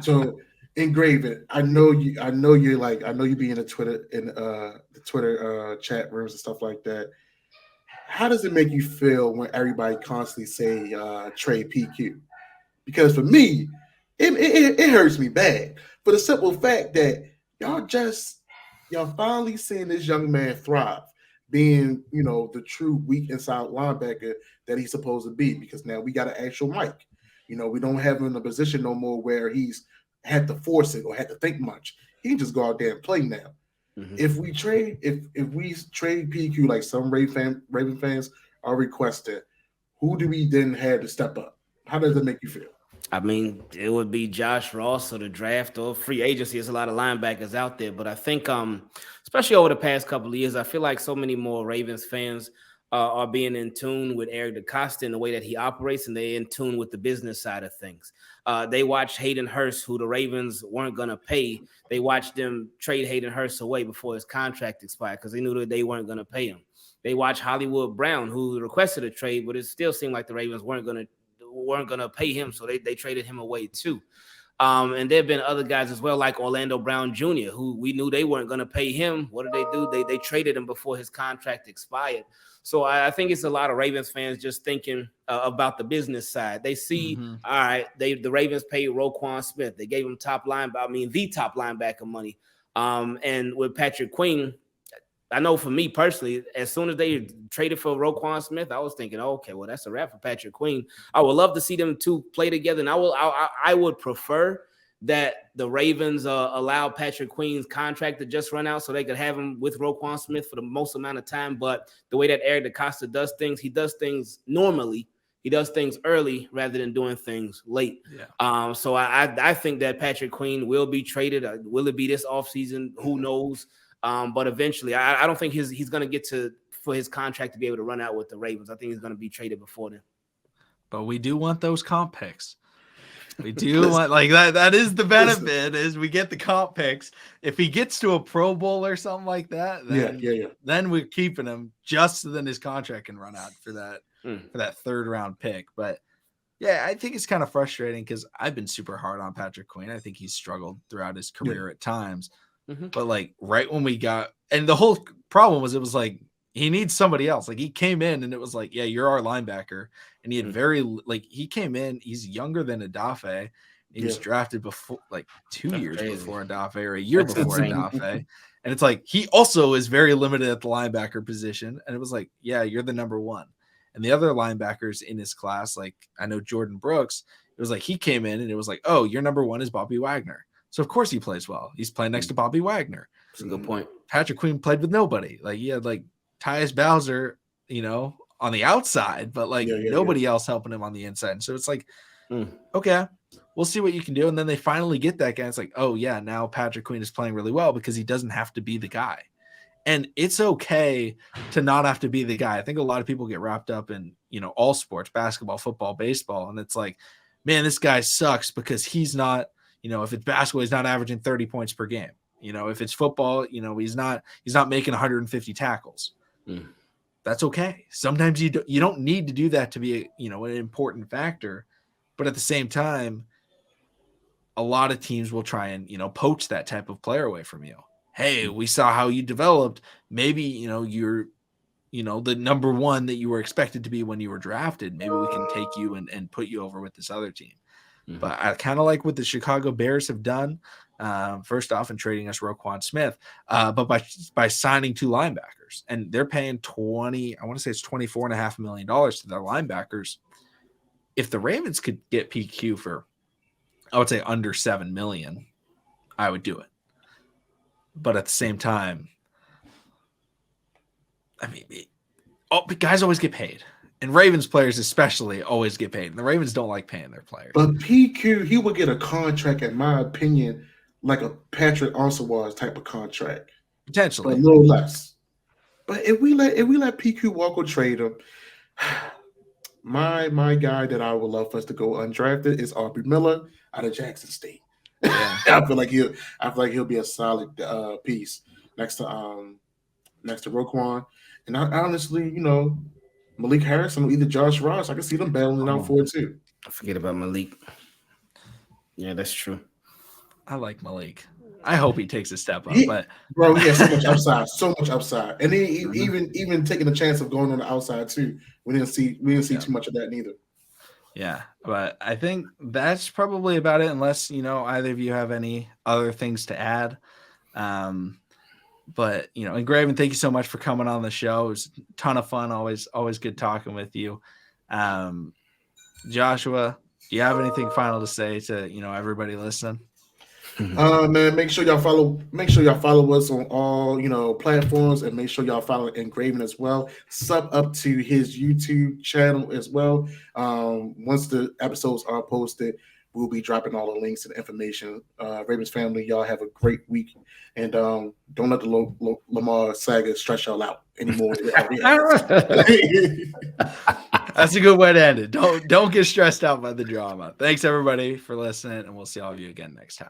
So, Engraven, I know you. I know you're like. I know you be in the Twitter chat rooms and stuff like that. How does it make you feel when everybody constantly say trade PQ? Because for me, it hurts me bad for the simple fact that y'all just y'all finally seeing this young man thrive, being the true weak inside linebacker that he's supposed to be. Because now we got an actual Mike. We don't have him in a position no more where he's had to force it or had to think much. He can just go out there and play now. Mm-hmm. If we trade PQ like some Raven fans are requesting, who do we then have to step up? How does it make you feel? I mean, it would be Josh Ross or the draft or free agency. There's a lot of linebackers out there, but I think, especially over the past couple of years, I feel like so many more Ravens fans are being in tune with Eric DeCosta and the way that he operates, and they're in tune with the business side of things. They watched Hayden Hurst, who the Ravens weren't going to pay. They watched them trade Hayden Hurst away before his contract expired because they knew that they weren't going to pay him. They watched Hollywood Brown, who requested a trade, but it still seemed like the Ravens weren't going to pay him, so they traded him away too. And there have been other guys as well, like Orlando Brown Jr., who we knew they weren't going to pay him. What did they do? They traded him before his contract expired. So I think it's a lot of Ravens fans just thinking about the business side. They see, all right, the Ravens paid Roquan Smith. They gave him the top linebacker money. And with Patrick Queen, I know for me personally, as soon as they traded for Roquan Smith, I was thinking, okay, well, that's a wrap for Patrick Queen. I would love to see them two play together, and I would prefer that the Ravens allow Patrick Queen's contract to just run out so they could have him with Roquan Smith for the most amount of time. But the way that Eric DeCosta does things, he does things normally. He does things early rather than doing things late. Yeah. So I think that Patrick Queen will be traded. Will it be this offseason? Who knows? But eventually, I don't think he's going to get for his contract to be able to run out with the Ravens. I think he's going to be traded before then. But we do want those comp picks. We do want like that. That is the benefit is we get the comp picks. If he gets to a Pro Bowl or something like that, then, then we're keeping him just so then his contract can run out for that third round pick. But yeah, I think it's kind of frustrating because I've been super hard on Patrick Queen. I think he's struggled throughout his career at times. But like right when we got, and the whole problem was, it was like, he needs somebody else. Like he came in and it was like, yeah, you're our linebacker. And he had he came in, he's younger than Adafe. He was drafted before, like 2 years before Adafe or a year before Adafe. And it's like, he also is very limited at the linebacker position. And it was like, yeah, you're the number one. And the other linebackers in his class, like I know Jordan Brooks, it was like, he came in and it was like, oh, your number one is Bobby Wagner. So of course he plays well. He's playing next to Bobby Wagner. That's a good point. Patrick Queen played with nobody. Like he had like Tyus Bowser, on the outside, but like nobody else helping him on the inside. And so it's like, okay, we'll see what you can do. And then they finally get that guy. It's like, oh yeah, now Patrick Queen is playing really well because he doesn't have to be the guy. And it's okay to not have to be the guy. I think a lot of people get wrapped up in, all sports, basketball, football, baseball. And it's like, man, this guy sucks because he's not, if it's basketball, he's not averaging 30 points per game. If it's football, he's not making 150 tackles. That's okay. Sometimes you don't need to do that to be an important factor. But at the same time, a lot of teams will try and, poach that type of player away from you. Hey, we saw how you developed. Maybe, you're, the number one that you were expected to be when you were drafted. Maybe we can take you and put you over with this other team. But I kind of like what the Chicago Bears have done. First off, in trading us Roquan Smith, but by signing two linebackers, and they're paying I want to say it's $24.5 million to their linebackers. If the Ravens could get PQ for, I would say under $7 million, I would do it. But at the same time, I mean, guys always get paid. And Ravens players especially always get paid. And the Ravens don't like paying their players. But PQ, he would get a contract, in my opinion, like a Patrick Oswald type of contract. Potentially. But a little less. But if we let PQ walk or trade him, my guy that I would love for us to go undrafted is Aubrey Miller out of Jackson State. Yeah. I feel like he'll be a solid piece next to Roquan. And I honestly, Malik Harrison or either Josh Ross, I can see them battling out for it too. I forget about Malik. Yeah, that's true. I like Malik. I hope he takes a step up. But bro, he has so much upside, and even taking the chance of going on the outside too. We didn't see too much of that neither. Yeah, but I think that's probably about it. Unless either of you have any other things to add. But and Graven, thank you so much for coming on the show. It was a ton of fun. Always good talking with you. Joshua, do you have anything final to say to everybody listening? Man, make sure y'all follow us on all platforms, and make sure y'all follow Engraven as well. Sub up to his YouTube channel as well. Once the episodes are posted, we'll be dropping all the links and information. Ravens family, y'all have a great week, and don't let the Lamar saga stress y'all out anymore. That's a good way to end it. Don't get stressed out by the drama. Thanks everybody for listening, and we'll see all of you again next time.